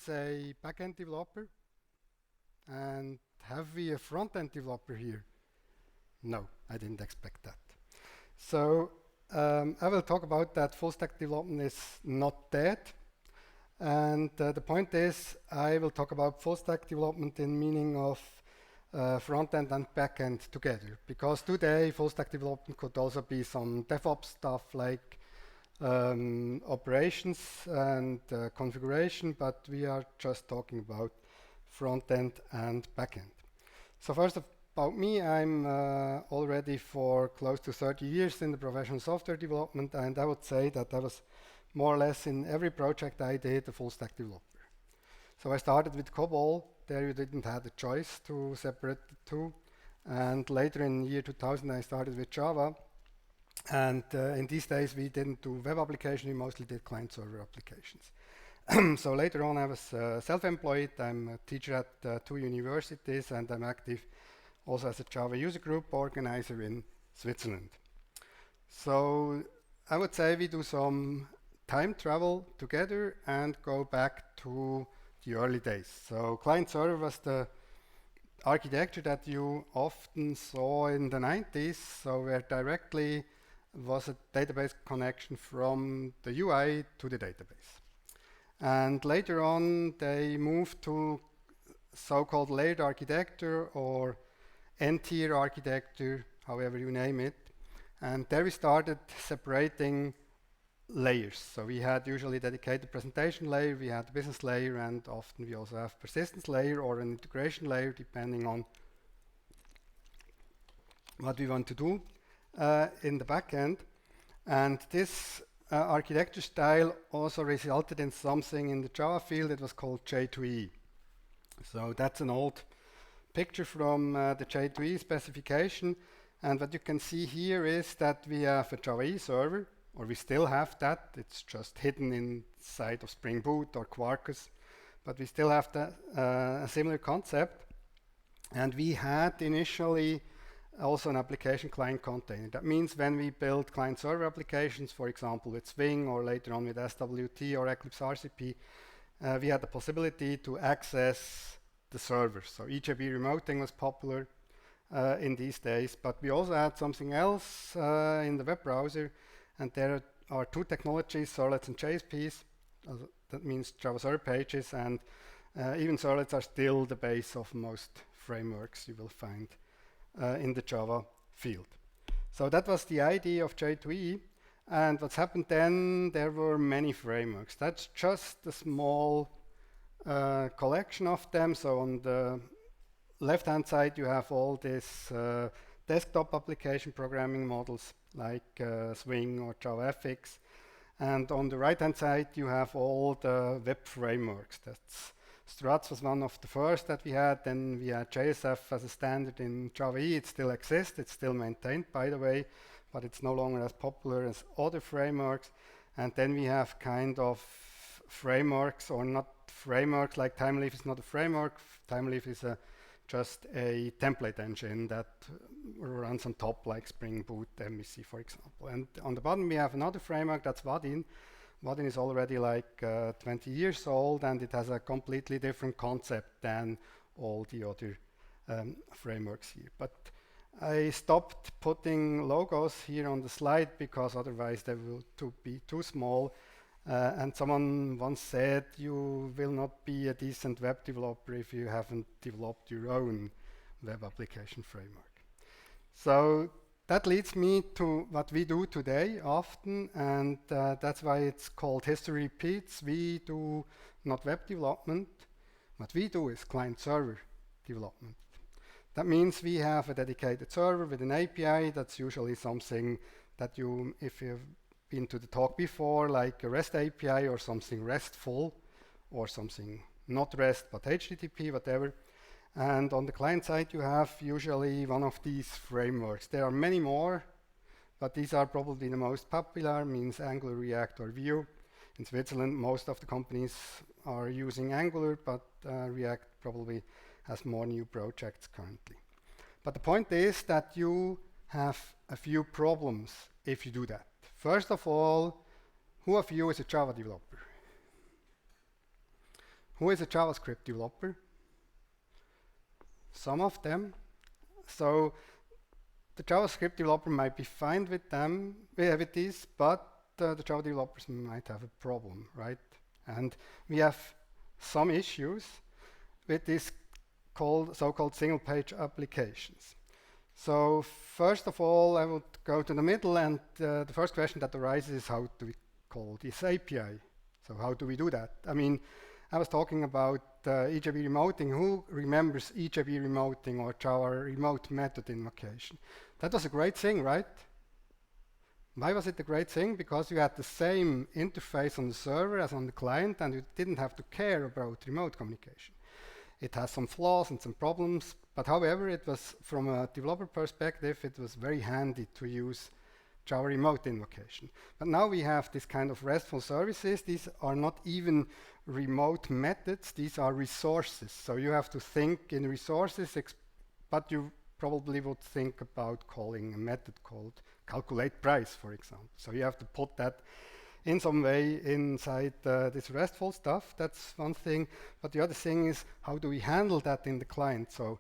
is a backend developer, and have we a front-end developer here? No, I didn't expect that. So I will talk about that full stack development is not dead. And the point is, I will talk about full stack development in meaning of front-end and back-end together. Because today, full stack development could also be some DevOps stuff like operations and configuration, but we are just talking about front-end and back-end. So first about me, I'm already for close to 30 years in the professional software development, and I would say that I was more or less in every project I did a full stack developer. So I started with COBOL. There you didn't have a choice to separate the two. And later in the year 2000, I started with Java. And in these days, we didn't do web application, we mostly did client-server applications. So later on, I was self-employed. I'm a teacher at 2 universities, and I'm active also as a Java user group organizer in Switzerland. So I would say we do some time travel together and go back to the early days. So client-server was the architecture that you often saw in the 90s, so where directly was a database connection from the UI to the database. And later on, they moved to so-called layered architecture or N-tier architecture, however you name it. And there we started separating layers. So we had usually dedicated presentation layer, we had the business layer, and often we also have persistence layer or an integration layer, depending on what we want to do in the backend. And this architecture style also resulted in something in the Java field. It was called J2E. So that's an old picture from the J2E specification. And what you can see here is that we have a Java EE server, or we still have that. It's just hidden inside of Spring Boot or Quarkus. But we still have a similar concept. And we had initially also an application client container. That means when we build client-server applications, for example, with Swing or later on with SWT or Eclipse RCP, we had the possibility to access the server. So EJB remoting was popular in these days, but we also had something else in the web browser, and there are 2 technologies, servlets and JSPs. That means Java server pages, and even servlets are still the base of most frameworks you will find in the Java field. So that was the idea of J2E, and what's happened then, there were many frameworks. That's just a small collection of them. So on the left-hand side, you have all these desktop application programming models like Swing or JavaFX. And on the right-hand side, you have all the web frameworks. That's Struts was one of the first that we had. Then we had JSF as a standard in Java EE. It still exists. It's still maintained, by the way, but it's no longer as popular as other frameworks. And then we have kind of frameworks, or not frameworks, like Thymeleaf is not a framework. Thymeleaf is just a template engine that runs on top, like Spring Boot MVC, for example. And on the bottom, we have another framework, that's Vaadin. Vaadin is already like 20 years old, and it has a completely different concept than all the other frameworks here. But I stopped putting logos here on the slide because otherwise they will be too small. And someone once said, you will not be a decent web developer if you haven't developed your own web application framework. So that leads me to what we do today often, and that's why it's called history repeats. We do not web development. What we do is client-server development. That means we have a dedicated server with an API. That's usually something that you, if you've been to the talk before, like a REST API or something RESTful, or something not REST but HTTP, whatever. And on the client side, you have usually one of these frameworks. There are many more, but these are probably the most popular, means Angular, React, or Vue. In Switzerland, most of the companies are using Angular, but React probably has more new projects currently. But the point is that you have a few problems if you do that. First of all, who of you is a Java developer? Who is a JavaScript developer? Some of them. So the JavaScript developer might be fine with this, but the Java developers might have a problem, right? And we have some issues with these so-called single-page applications. So first of all, I would go to the middle, and the first question that arises is how do we call this API? So how do we do that? I mean, I was talking about EJB remoting. Who remembers EJB remoting or Java remote method invocation? That was a great thing, right? Why was it a great thing? Because you had the same interface on the server as on the client, and you didn't have to care about remote communication. It has some flaws and some problems, but however, it was, from a developer perspective, it was very handy to use Java remote invocation. But now we have this kind of RESTful services. These are not even remote methods, these are resources. So you have to think in resources, but you probably would think about calling a method called calculate price, for example. So you have to put that in some way inside this RESTful stuff. That's one thing. But the other thing is, how do we handle that in the client? So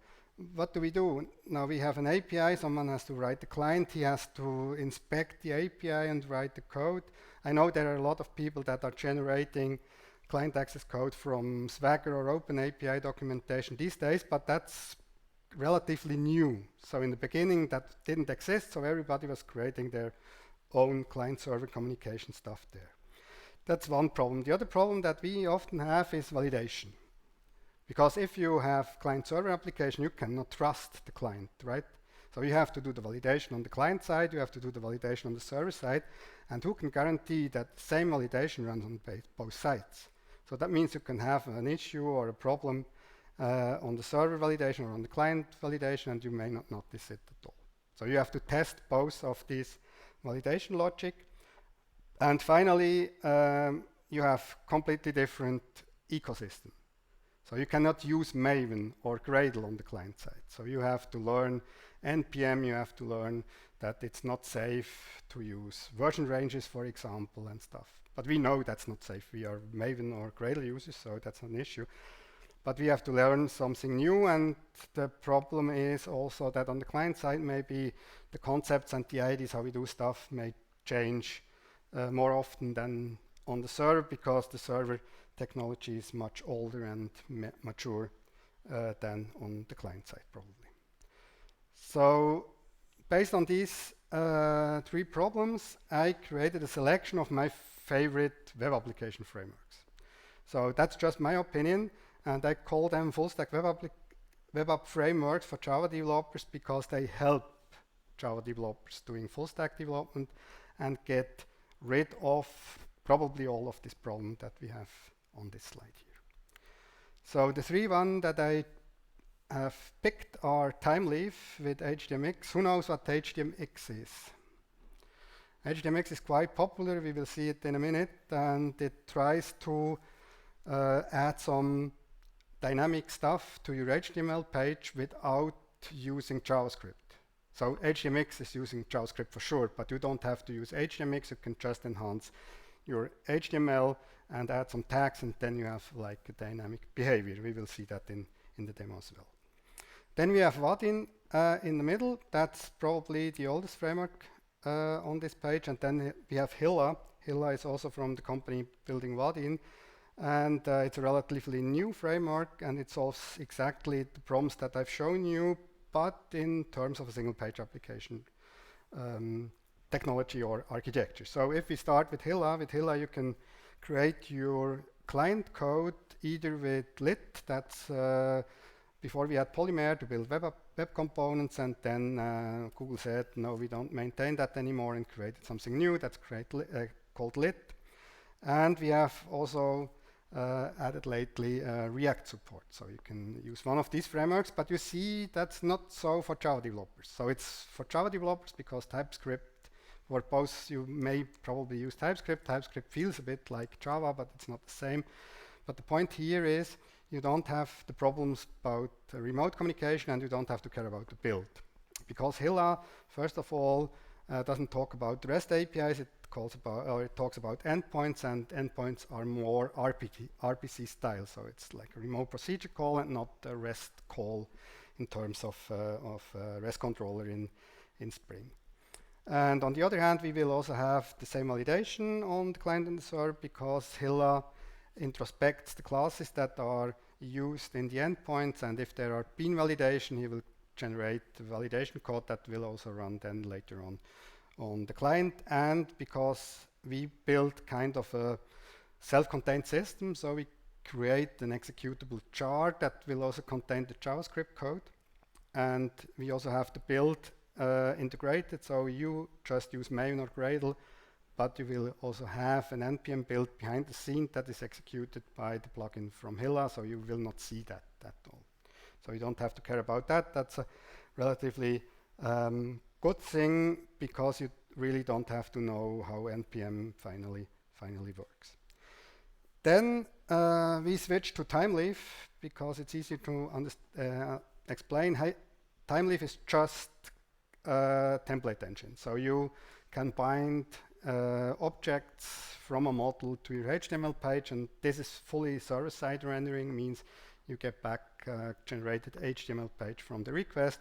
what do we do? Now we have an API, someone has to write the client, he has to inspect the API and write the code. I know there are a lot of people that are generating client access code from Swagger or OpenAPI documentation these days, but that's relatively new. So in the beginning that didn't exist, so everybody was creating their own client-server communication stuff there. That's one problem. The other problem that we often have is validation. Because if you have client-server application, you cannot trust the client, right? So you have to do the validation on the client side, you have to do the validation on the server side, and who can guarantee that the same validation runs on both sides? So that means you can have an issue or a problem on the server validation or on the client validation, and you may not notice it at all. So you have to test both of these validation logic. And finally, you have completely different ecosystem. So you cannot use Maven or Gradle on the client side. So you have to learn NPM, you have to learn that it's not safe to use version ranges, for example, and stuff. But we know that's not safe. We are Maven or Gradle users, so that's an issue. But we have to learn something new, and the problem is also that on the client side, maybe the concepts and the ideas how we do stuff may change more often than on the server, because the server technology is much older and mature than on the client side, probably. So based on these three problems, I created a selection of my favorite web application frameworks. So that's just my opinion, and I call them FullStack web app frameworks for Java developers because they help Java developers doing full stack development and get rid of probably all of this problem that we have on this slide here. So the three ones that I have picked are Thymeleaf with htmx. Who knows what htmx is? htmx is quite popular, we will see it in a minute, and it tries to add some dynamic stuff to your HTML page without using JavaScript. So htmx is using JavaScript for sure, but you don't have to use htmx, you can just enhance your HTML and add some tags, and then you have like a dynamic behavior. We will see that in the demo as well. Then we have Vaadin in the middle. That's probably the oldest framework on this page. And then we have Hilla. Hilla is also from the company building Vaadin. And it's a relatively new framework, and it solves exactly the problems that I've shown you, but in terms of a single page application technology or architecture. So if we start with Hilla you can create your client code either with lit, that's before we had Polymer to build web components, and then Google said, no, we don't maintain that anymore, and created something new that's called lit. And we have also added lately React support. So you can use one of these frameworks, but you see that's not so for Java developers. So it's for Java developers because TypeScript, for both you may probably use TypeScript. TypeScript feels a bit like Java, but it's not the same. But the point here is you don't have the problems about remote communication, and you don't have to care about the build. Because Hilla, first of all, doesn't talk about the REST APIs. It talks about endpoints, and endpoints are more RPC style. So it's like a remote procedure call and not a REST call in terms of REST controller in Spring. And on the other hand, we will also have the same validation on the client and the server, because Hilla introspects the classes that are used in the endpoints, and if there are bean validation, he will generate the validation code that will also run then later on the client. And because we build kind of a self-contained system, so we create an executable jar that will also contain the JavaScript code, and we also have the build integrated, so you just use main or Gradle, but you will also have an npm build behind the scene that is executed by the plugin from Hilla, so you will not see that at all. So you don't have to care about that. That's a relatively good thing, because you really don't have to know how npm finally works. Then we switch to Thymeleaf, because it's easier to explain. Thymeleaf is just a template engine. So you can bind objects from a model to your HTML page, and this is fully server-side rendering, means you get back generated HTML page from the request.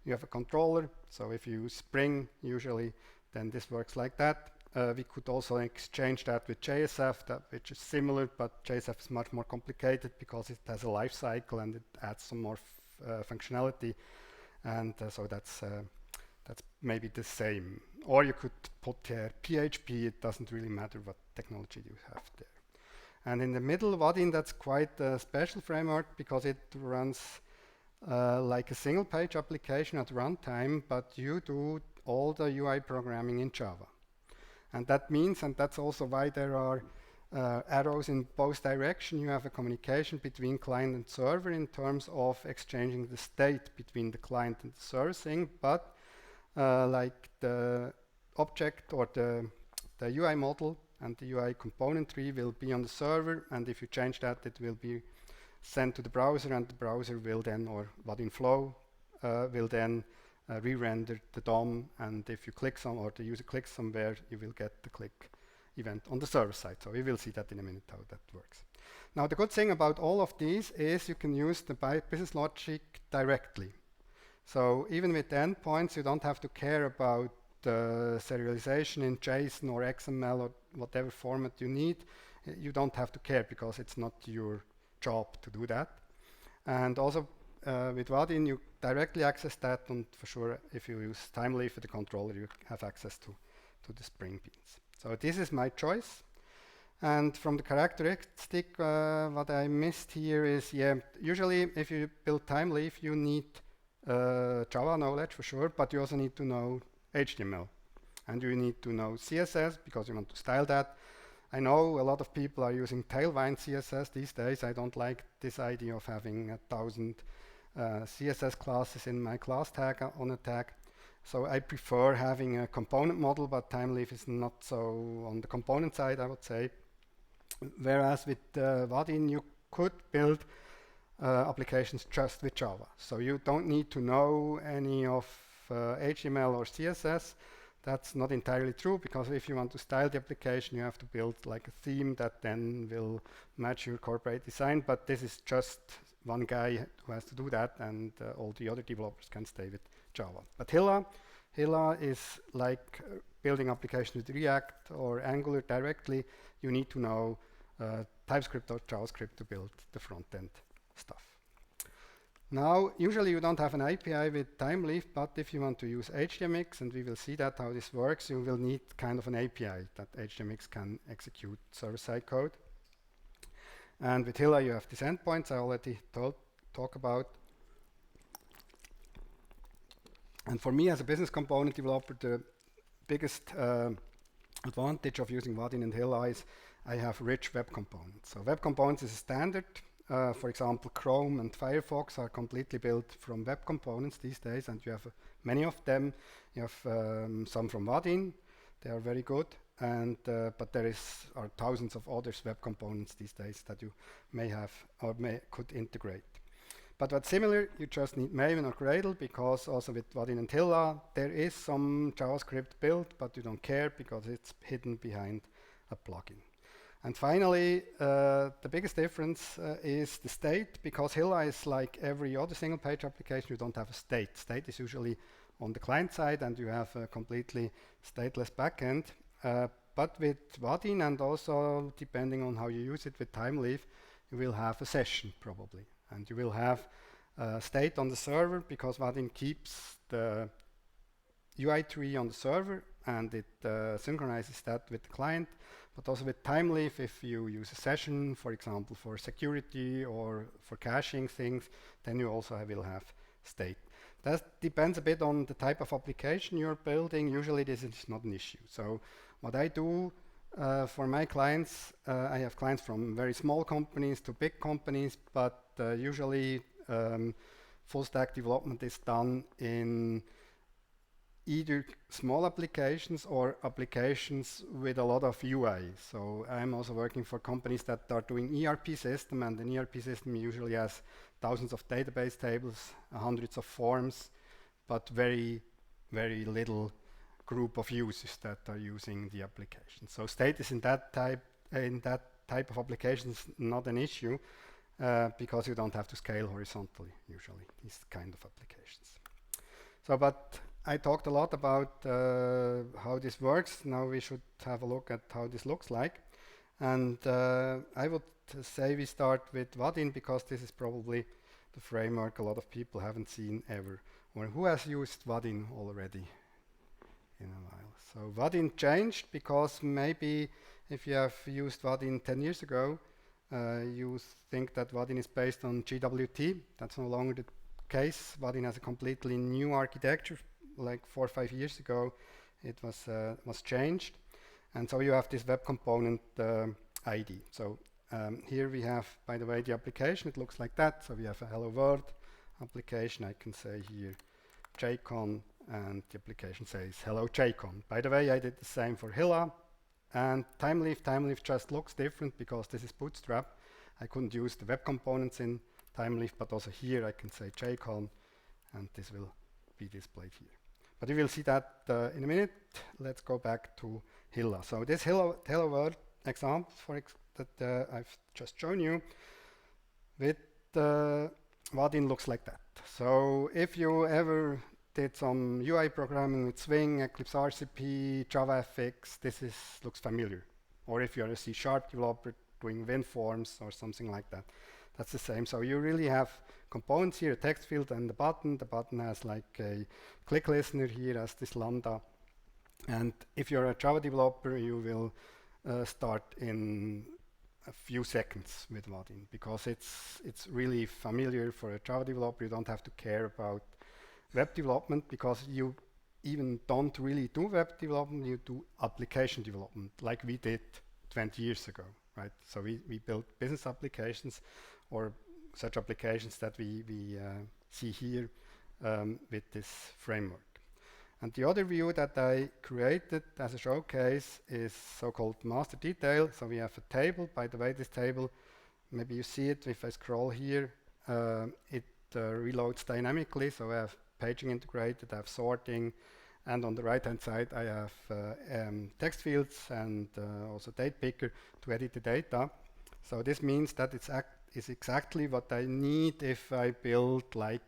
You have a controller, so if you use Spring usually, then this works like that. We could also exchange that with JSF, which is similar, but JSF is much more complicated because it has a life cycle and it adds some more functionality, and so that's maybe the same. Or you could put here PHP, it doesn't really matter what technology you have there. And in the middle, Vaadin, that's quite a special framework, because it runs like a single page application at runtime, but you do all the UI programming in Java. And that means, and that's also why there are arrows in both directions, you have a communication between client and server in terms of exchanging the state between the client and the server thing, but like the object or the UI model and the UI component tree will be on the server, and if you change that, it will be sent to the browser, and the browser will then, or Vaadin Flow will then re-render the DOM, and if you click some, or the user clicks somewhere, you will get the click event on the server side. So we will see that in a minute how that works. Now the good thing about all of these is you can use the business logic directly. So even with the endpoints, you don't have to care about serialization in JSON or XML or whatever format you need. You don't have to care, because it's not your job to do that. And also with Vaadin, you directly access that, and for sure, if you use Thymeleaf with the controller, you have access to the Spring beans. So this is my choice. And from the characteristic, what I missed here is, usually if you build Thymeleaf, you need Java knowledge for sure, but you also need to know HTML, and you need to know CSS, because you want to style that. I know a lot of people are using Tailwind CSS these days. I don't like this idea of having 1,000 CSS classes in my class tag on a tag. So I prefer having a component model, but Thymeleaf is not so on the component side, I would say. Whereas with Vaadin, you could build applications just with Java. So you don't need to know any of HTML or CSS. That's not entirely true, because if you want to style the application, you have to build like a theme that then will match your corporate design. But this is just one guy who has to do that, and all the other developers can stay with Java. But Hilla is like building applications with React or Angular directly. You need to know TypeScript or JavaScript to build the front-end stuff. Now, usually you don't have an API with Thymeleaf, but if you want to use htmx, and we will see that how this works, you will need kind of an API that htmx can execute server-side code. And with Hilla, you have these endpoints I already talked about. And for me, as a business component developer, the biggest advantage of using Vaadin and Hilla is I have rich web components. So web components is a standard. For example, Chrome and Firefox are completely built from web components these days, and you have many of them. You have some from Vaadin. They are very good, and but there are thousands of other web components these days that you may have or could integrate. But what's similar, you just need Maven or Gradle, because also with Vaadin and Hilla, there is some JavaScript built, but you don't care because it's hidden behind a plugin. And finally, the biggest difference is the state, because Hilla is like every other single page application, you don't have a state. State is usually on the client side, and you have a completely stateless backend. But with Vaadin, and also depending on how you use it with Thymeleaf, you will have a session probably. And you will have state on the server, because Vaadin keeps the UI tree on the server, and it synchronizes that with the client. But also with Thymeleaf, if you use a session, for example, for security or for caching things, then you also will have state. That depends a bit on the type of application you're building. Usually this is not an issue. So what I do for my clients, I have clients from very small companies to big companies, but usually full stack development is done in either small applications or applications with a lot of UI. So I'm also working for companies that are doing ERP system, and an ERP system usually has thousands of database tables, hundreds of forms, but very, very little group of users that are using the application. So state is in that type of applications not an issue, because you don't have to scale horizontally usually these kind of applications. So, but I talked a lot about how this works. Now we should have a look at how this looks like. And I would say we start with Vaadin, because this is probably the framework a lot of people haven't seen ever. Or who has used Vaadin already in a while? So Vaadin changed, because maybe if you have used Vaadin 10 years ago, you think that Vaadin is based on GWT. That's no longer the case. Vaadin has a completely new architecture. Like 4 or 5 years ago, it was changed, and so you have this web component ID. So here we have, by the way, the application. It looks like that. So we have a Hello World application. I can say here JCon, and the application says Hello JCon. By the way, I did the same for Hilla and Thymeleaf. Thymeleaf just looks different because this is Bootstrap. I couldn't use the web components in Thymeleaf, but also here I can say JCon, and this will be displayed here. But you will see that in a minute. Let's go back to Hilla. So this Hello World example that I've just shown you with Vaadin looks like that. So if you ever did some UI programming with Swing, Eclipse RCP, JavaFX, this looks familiar. Or if you're a C# developer doing WinForms or something like that, that's the same. So you really have components here, a text field and a button. The button has like a click listener here as this lambda. And if you're a Java developer, you will start in a few seconds with Vaadin, because it's really familiar for a Java developer. You don't have to care about web development, because you even don't really do web development, you do application development like we did 20 years ago, right? So we built business applications, or such applications that we see here with this framework. And the other view that I created as a showcase is so-called master detail. So we have a table. By the way, this table, maybe you see it if I scroll here, it reloads dynamically. So I have paging integrated, I have sorting, and on the right-hand side I have text fields and also date picker to edit the data. So this means that it's exactly what I need if I build like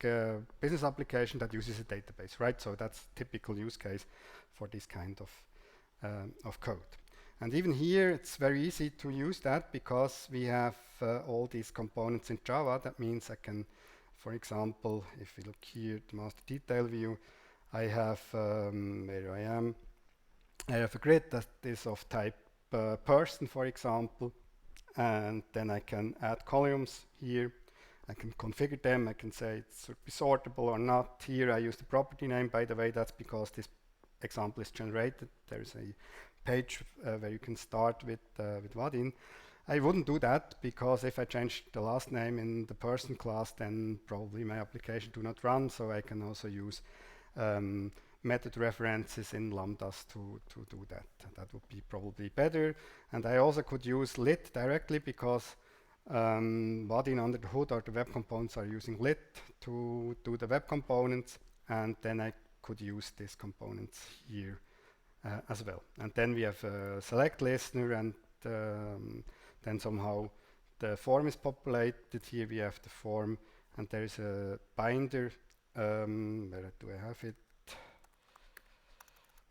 a business application that uses a database, right? So that's typical use case for this kind of code. And even here, it's very easy to use that, because we have all these components in Java. That means I can, for example, if we look here, the master detail view, I have, where I am, I have a grid that is of type person, for example, and then I can add columns here. I can configure them. I can say it should be sortable or not. Here I use the property name. By the way, that's because this example is generated. There is a page where you can start with Vaadin. I wouldn't do that, because if I change the last name in the person class, then probably my application do not run. So I can also use method references in lambdas to do that. That would be probably better. And I also could use lit directly, because Vaadin under the hood or the web components are using lit to do the web components, and then I could use these components here as well. And then we have a select listener, and then somehow the form is populated. Here we have the form, and there is a binder. Where do I have it?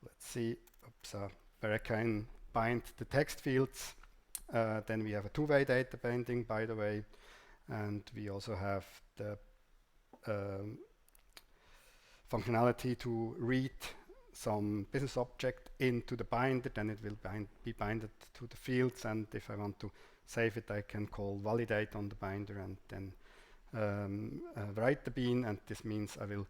Let's see. Oops, where I can bind the text fields. Then we have a two-way data binding, by the way, and we also have the functionality to read some business object into the binder. Then it will be binded to the fields, and if I want to save it, I can call validate on the binder and then write the bean, and this means I will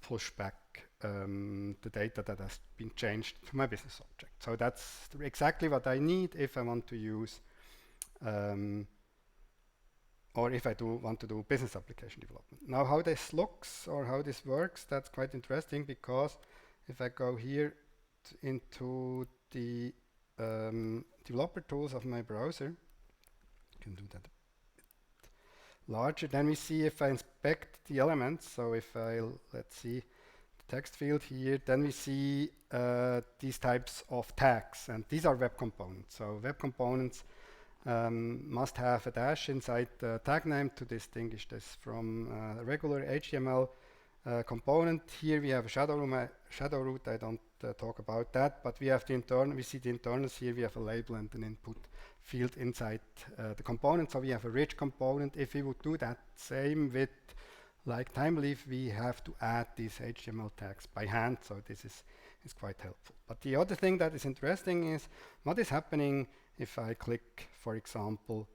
push back the data that has been changed to my business object. So that's exactly what I need if I want to use or if I want to do business application development. Now how this looks or how this works, that's quite interesting, because if I go here into the developer tools of my browser, I can do that a bit larger, then we see if I inspect the elements. So if I, let's see, the text field here, then we see these types of tags, and these are web components. So web components must have a dash inside the tag name to distinguish this from a regular HTML component. Here we have a shadow root. I don't talk about that, but we have the internal. We see the internals here. We have a label and an input field inside the component. So we have a rich component. If we would do that same with like Thymeleaf, we have to add these HTML tags by hand. So this is quite helpful. But the other thing that is interesting is what is happening if I click, for example,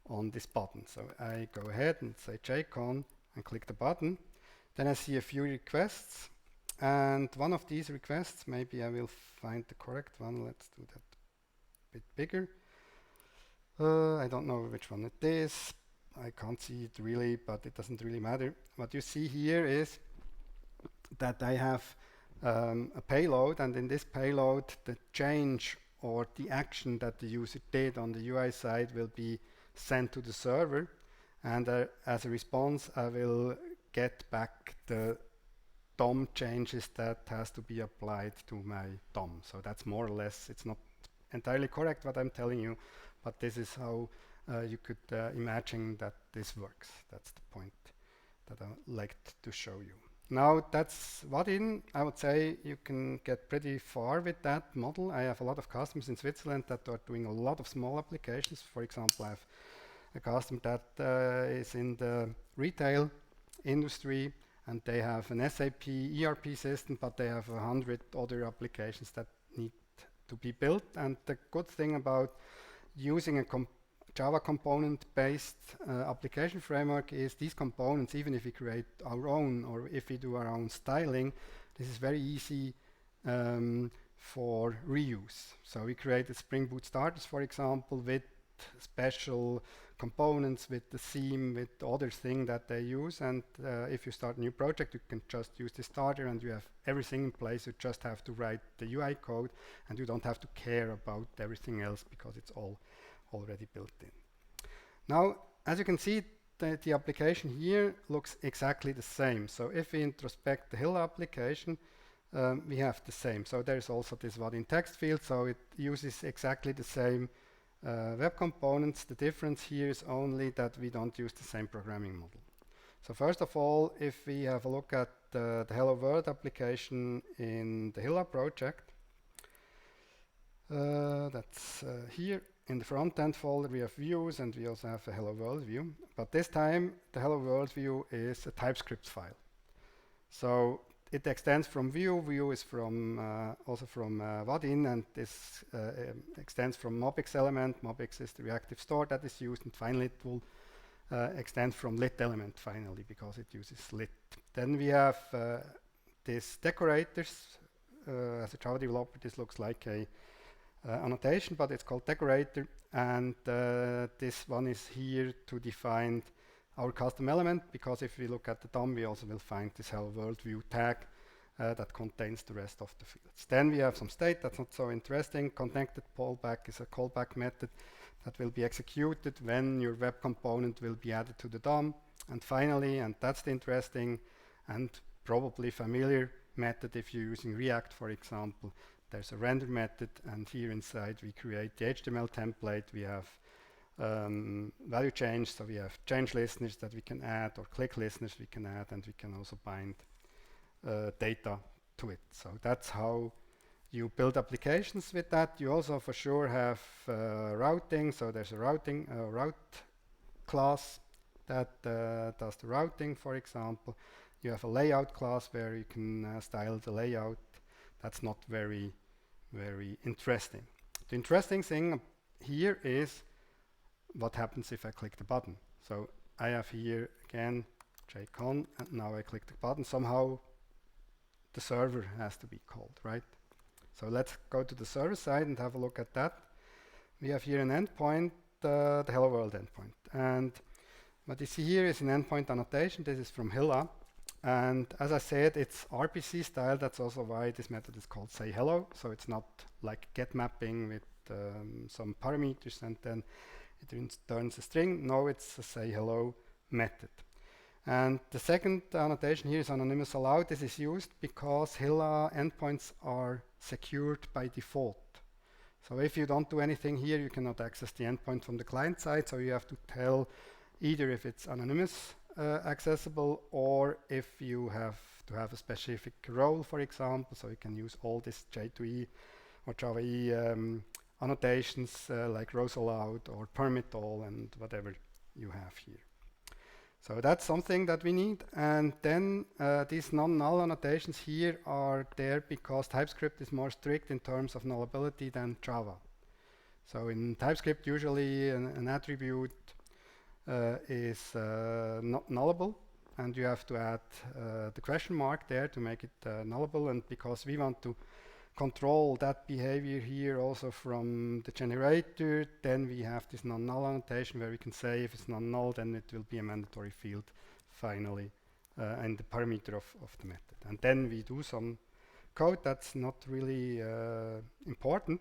on this button. So I go ahead and say jcon and click the button. Then I see a few requests, and one of these requests, maybe I will find the correct one. Let's do that a bit bigger. I don't know which one it is. I can't see it really, but it doesn't really matter. What you see here is that I have a payload, and in this payload, the change or the action that the user did on the UI side will be sent to the server, and as a response, I will get back the DOM changes that has to be applied to my DOM. So that's more or less, it's not entirely correct what I'm telling you, but this is how you could imagine that this works. That's the point that I liked to show you. Now that's Vaadin. I would say you can get pretty far with that model. I have a lot of customers in Switzerland that are doing a lot of small applications. For example, I have a customer that is in the retail industry, and they have an SAP ERP system, but they have 100 other applications that need to be built. And the good thing about using a Java component-based application framework is these components, even if we create our own or if we do our own styling, this is very easy for reuse. So we created Spring Boot starters, for example, with special components, with the theme, with other thing that they use, and if you start a new project, you can just use the starter and you have everything in place. You just have to write the UI code, and you don't have to care about everything else because it's all already built in. Now, as you can see, the application here looks exactly the same. So if we introspect the Hilla application, we have the same. So there's also this Vaadin text field, so it uses exactly the same web components. The difference here is only that we don't use the same programming model. So first of all, if we have a look at the Hello World application in the Hilla project, that's here. In the front-end folder, we have views, and we also have a Hello World view. But this time, the Hello World view is a TypeScript file. So it extends from Vue. Vue is from also from Vaadin, and this extends from mobx element. Mobx is the reactive store that is used, and finally it will extend from lit element finally because it uses lit. Then we have these decorators. As a Java developer, this looks like a annotation, but it's called decorator, and this one is here to define our custom element, because if we look at the DOM, we also will find this Hello World view tag that contains the rest of the fields. Then we have some state, that's not so interesting. Connected callback is a callback method that will be executed when your web component will be added to the DOM. And finally, and that's the interesting and probably familiar method if you're using React, for example, there's a render method, and here inside we create the HTML template. We have value change, so we have change listeners that we can add, or click listeners we can add, and we can also bind data to it. So that's how you build applications with that. You also for sure have routing, so there's a route class that does the routing, for example. You have a layout class where you can style the layout. That's not very interesting. The interesting thing here is what happens if I click the button. So I have here again jcon, and now I click the button. Somehow the server has to be called, right? So let's go to the server side and have a look at that. We have here an endpoint, the hello world endpoint. And what you see here is an endpoint annotation. This is from Hilla. And as I said, it's RPC style. That's also why this method is called say hello. So it's not like get mapping with some parameters and then it returns a string. No, it's a say hello method. And the second annotation here is anonymous allowed. This is used because Hilla endpoints are secured by default. So if you don't do anything here, you cannot access the endpoint from the client side. So you have to tell either if it's anonymous accessible, or if you have to have a specific role, for example. So you can use all this J2E or Java E annotations like rows allowed or permit all and whatever you have here. So that's something that we need. And then these non-null annotations here are there because TypeScript is more strict in terms of nullability than Java. So in TypeScript, usually an attribute is not nullable, and you have to add the question mark there to make it nullable. And because we want to control that behavior here also from the generator, then we have this non-null annotation where we can say if it's non-null, then it will be a mandatory field finally and the parameter of the method. And then we do some code that's not really important.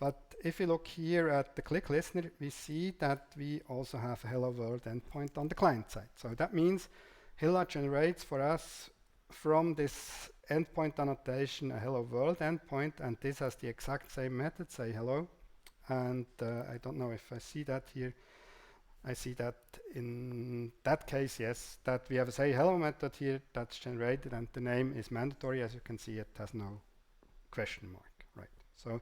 But if you look here at the click listener, we see that we also have a hello world endpoint on the client side. So that means Hilla generates for us from this endpoint annotation a hello world endpoint, and this has the exact same method, say hello. And I don't know if I see that here. I see that in that case, yes, that we have a say hello method here that's generated, and the name is mandatory. As you can see, it has no question mark, right? So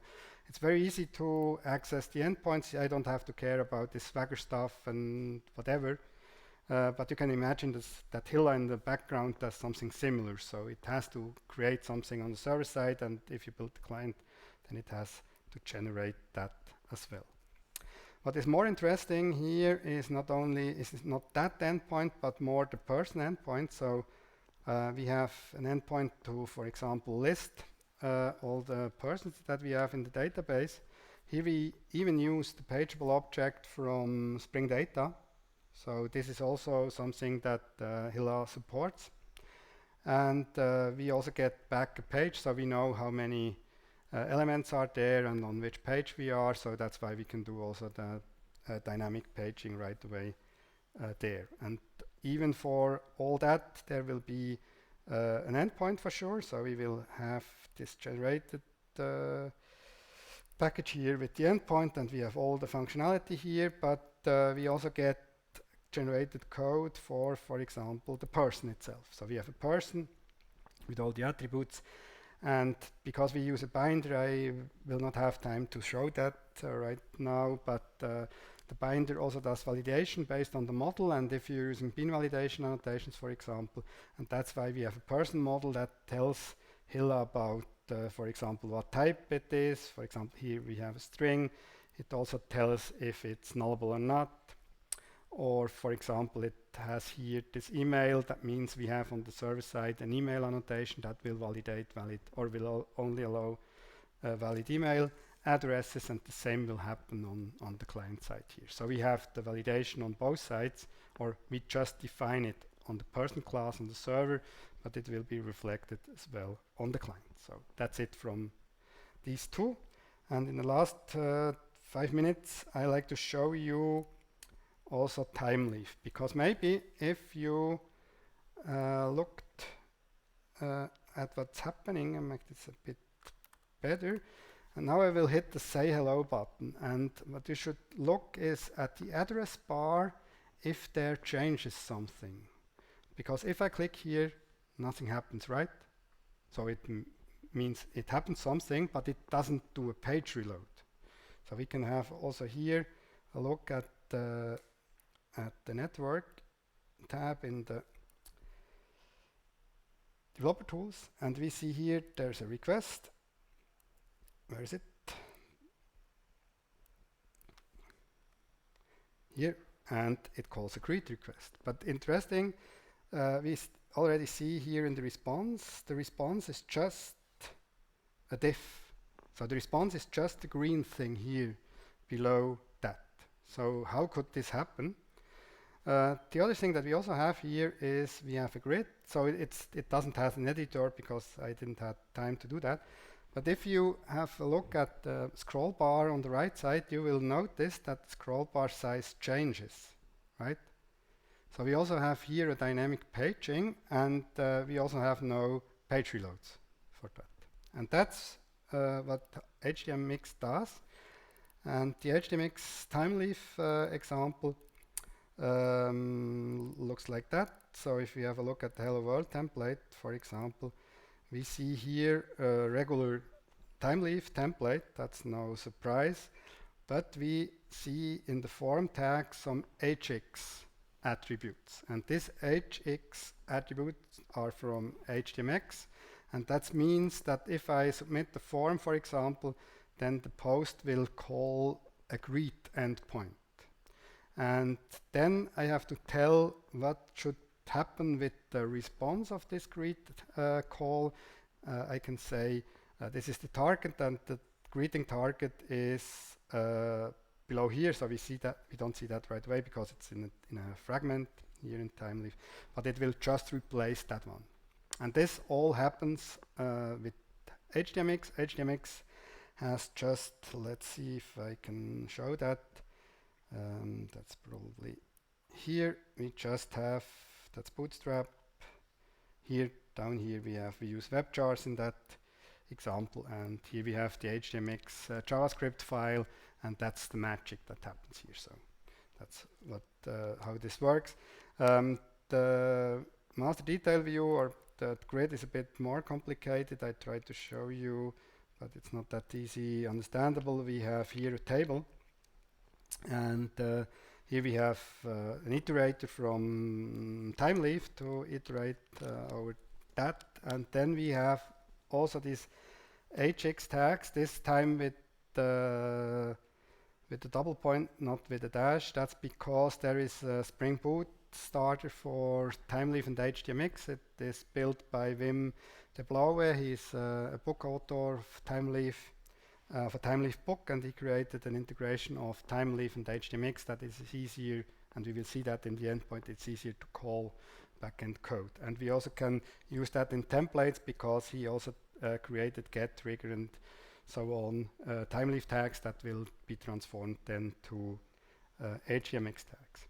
it's very easy to access the endpoints. I don't have to care about this Swagger stuff and whatever. But you can imagine that Hilla in the background does something similar. So it has to create something on the server side, and if you build the client, then it has to generate that as well. What is more interesting here is not that endpoint, but more the person endpoint. So we have an endpoint to, for example, list all the persons that we have in the database. Here we even use the pageable object from Spring Data. So this is also something that Hilla supports. And we also get back a page, so we know how many elements are there and on which page we are. So that's why we can do also the dynamic paging right away there. And even for all that, there will be an endpoint for sure. So we will have this generated package here with the endpoint, and we have all the functionality here, but we also get generated code for example, the person itself. So we have a person with all the attributes, and because we use a binder, I will not have time to show that right now, but the binder also does validation based on the model, and if you're using bin validation annotations, for example, and that's why we have a person model that tells Hilla about, for example, what type it is. For example, here we have a string. It also tells if it's nullable or not. Or, for example, it has here this email. That means we have on the server side an email annotation that will validate valid, or will only allow valid email addresses, and the same will happen on the client side here. So we have the validation on both sides, or we just define it on the person class on the server, but it will be reflected as well on the client. So that's it from these two. And in the last 5 minutes, I like to show you also Thymeleaf, because maybe if you looked at what's happening and make this a bit better, and now I will hit the say hello button, and what you should look is at the address bar if there changes something, because if I click here, nothing happens, right? So it means it happens something, but it doesn't do a page reload. So we can have also here a look at the network tab in the developer tools, and we see here there's a request. Where is it? Here, and it calls a greet request. But interesting, we already see here in the response is just a diff. So the response is just the green thing here below that. So how could this happen? The other thing that we also have here is we have a grid. So it doesn't have an editor because I didn't have time to do that. But if you have a look at the scroll bar on the right side, you will notice that the scroll bar size changes, right? So we also have here a dynamic paging, and we also have no page reloads for that. And that's what htmx does. And the htmx Thymeleaf example looks like that. So if we have a look at the Hello World template, for example, we see here a regular Thymeleaf template. That's no surprise. But we see in the form tag some hx attributes. And these hx attributes are from htmx. And that means that if I submit the form, for example, then the post will call a greet endpoint. And then I have to tell what should happen with the response of this greet call. I can say this is the target, and the greeting target is below here. So we see that we don't see that right away because it's in a fragment here in Thymeleaf, but it will just replace that one. And this all happens with htmx. htmx has just, let's see if I can show that. That's probably here. We just have, that's Bootstrap. Here, down here, we use webjars in that example, and here we have the htmx JavaScript file, and that's the magic that happens here. So that's what how this works. The master detail view or the grid is a bit more complicated. I tried to show you, but it's not that easy understandable. We have here a table, and here we have an iterator from Thymeleaf to iterate over that, and then we have also these hx tags, this time with the double point, not with a dash. That's because there is a Spring Boot starter for Thymeleaf and htmx. It is built by Wim de Blauwe. He's a book author of Thymeleaf, of a Thymeleaf book, and he created an integration of Thymeleaf and htmx that is easier, and we will see that in the endpoint. It's easier to call backend code. And we also can use that in templates because he also created get, trigger, and so on Thymeleaf tags that will be transformed then to htmx tags.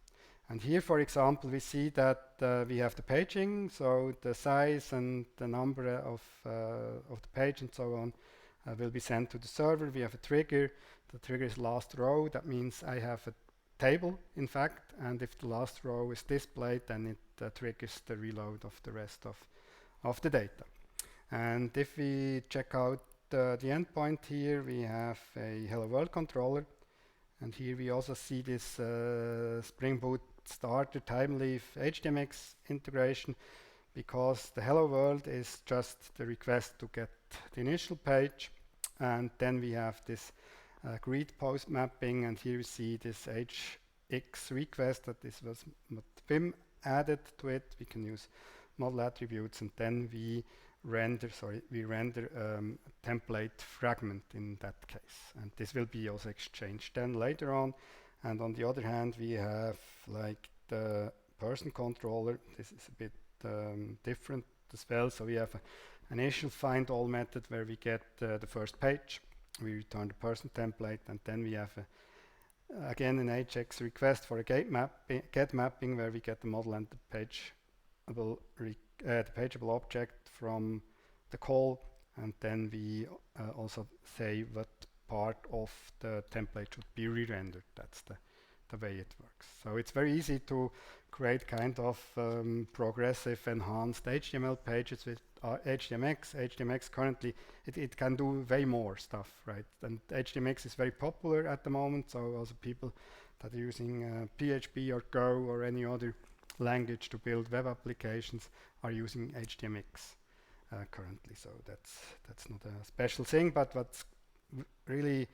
And here, for example, we see that we have the paging, so the size and the number of the page and so on will be sent to the server. We have a trigger. The trigger is last row. That means I have a table, in fact, and if the last row is displayed, then it triggers the reload of the rest of the data. And if we check out the endpoint here, we have a Hello World controller, and here we also see this Spring Boot starter Thymeleaf htmx integration, because the Hello World is just the request to get the initial page, and then we have this greet post mapping, and here we see this hx request that this was what Wim added to it. We can use model attributes, and then we render a template fragment in that case, and this will be also exchanged then later on. And on the other hand, we have like the person controller. This is a bit different as well. So we have an initial find all method where we get the first page, we return the person template, and then we have again an Ajax request for a get mapping where we get the model and the pageable object from the call, and then we also say what part of the template should be re-rendered. That's the way it works. So it's very easy to create kind of progressive enhanced HTML pages with htmx. htmx currently it can do way more stuff, right? And htmx is very popular at the moment, so also people that are using PHP or Go or any other language to build web applications are using htmx currently. So that's not a special thing, but what's really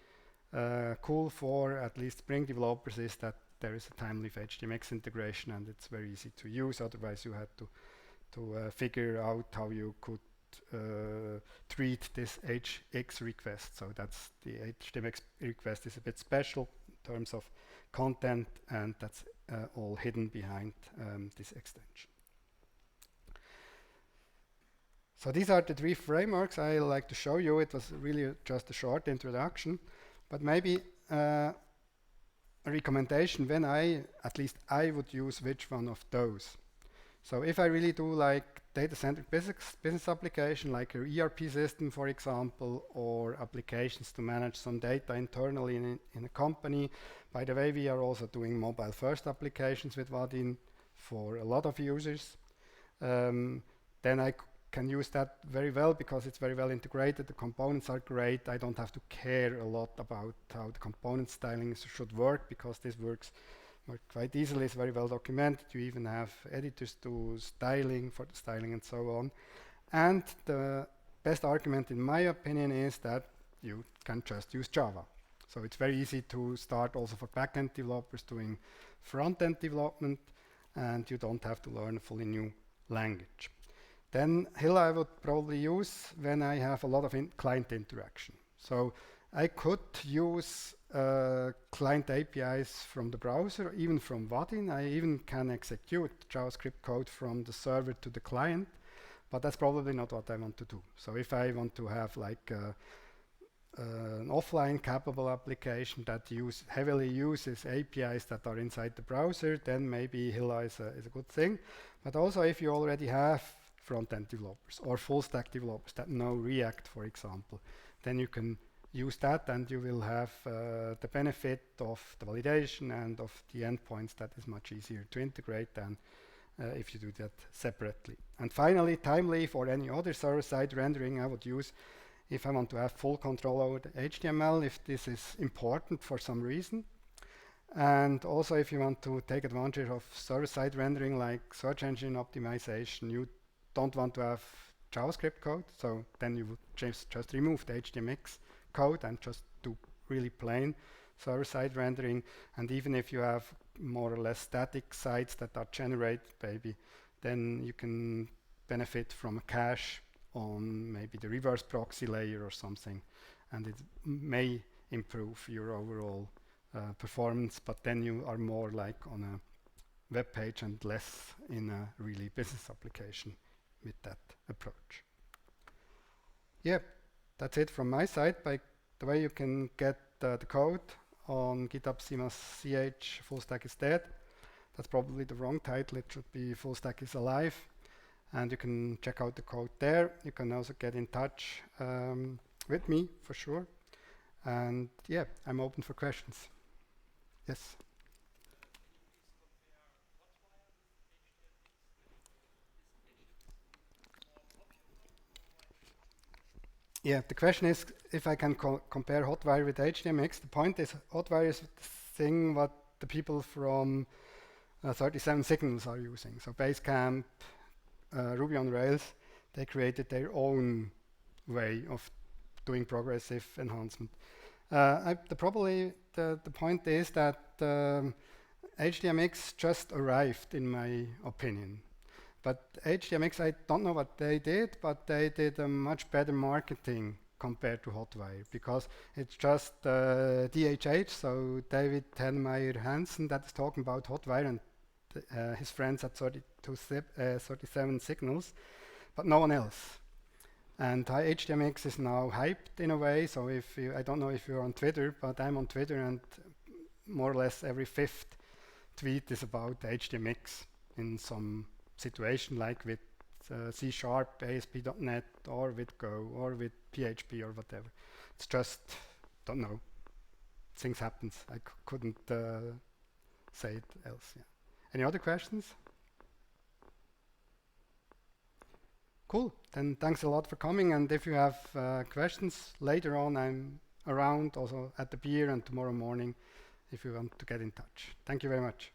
cool for at least Spring developers is that there is a Thymeleaf htmx integration, and it's very easy to use. Otherwise you had to figure out how you could treat this hx request. So that's the htmx request is a bit special in terms of content, and that's all hidden behind this extension. So these are the 3 frameworks I like to show you. It was really just a short introduction, but maybe a recommendation when at least I would use which one of those. So if I really do like data-centric business application, like an ERP system, for example, or applications to manage some data internally in a company. By the way, we are also doing mobile-first applications with Vaadin for a lot of users. Then I can use that very well because it's very well integrated. The components are great. I don't have to care a lot about how the component styling should work, because this works quite easily. It's very well documented. You even have editors do styling for the styling and so on. And the best argument, in my opinion, is that you can just use Java. So it's very easy to start also for backend developers doing front-end development, and you don't have to learn a fully new language. Then Hilla I would probably use when I have a lot of client interaction. So I could use client APIs from the browser, even from Vaadin. I even can execute JavaScript code from the server to the client, but that's probably not what I want to do. So if I want to have like an offline capable application that heavily uses APIs that are inside the browser, then maybe Hilla is a good thing. But also if you already have front-end developers or full-stack developers that know React, for example, then you can use that, and you will have the benefit of the validation and of the endpoints. That is much easier to integrate than if you do that separately. And finally, Thymeleaf or any other server-side rendering I would use if I want to have full control over the HTML, if this is important for some reason. And also if you want to take advantage of server-side rendering like search engine optimization, you don't want to have JavaScript code, so then you would just remove the htmx code and just do really plain server-side rendering. And even if you have more or less static sites that are generated, maybe, then you can benefit from a cache on maybe the reverse proxy layer or something, and it may improve your overall performance, but then you are more like on a web page and less in a really business application with that approach. Yeah, that's it from my side. By the way, you can get the code on GitHub ch FullStack is dead. That's probably the wrong title. It should be FullStack is alive. And you can check out the code there. You can also get in touch with me for sure. And yeah, I'm open for questions. Yes. Yeah, the question is if I can compare Hotwire with HTMX. The point is Hotwire is the thing what the people from 37 Signals are using. So Basecamp, Ruby on Rails, they created their own way of doing progressive enhancement. Probably the point is that HTMX just arrived, in my opinion. But HTMX, I don't know what they did, but they did a much better marketing compared to Hotwire, because it's just DHH, so David Tenmeyer Hansen, that is talking about Hotwire and his friends at 37 Signals, but no one else. And htmx is now hyped in a way. So if you, I don't know if you're on Twitter, but I'm on Twitter, and more or less every fifth tweet is about htmx in some situation, like with C#, ASP.NET, or with Go, or with PHP, or whatever. It's just, don't know. Things happens. I couldn't say it else. Yeah. Any other questions? Cool. Then thanks a lot for coming. And if you have questions later on, I'm around also at the beer and tomorrow morning if you want to get in touch. Thank you very much.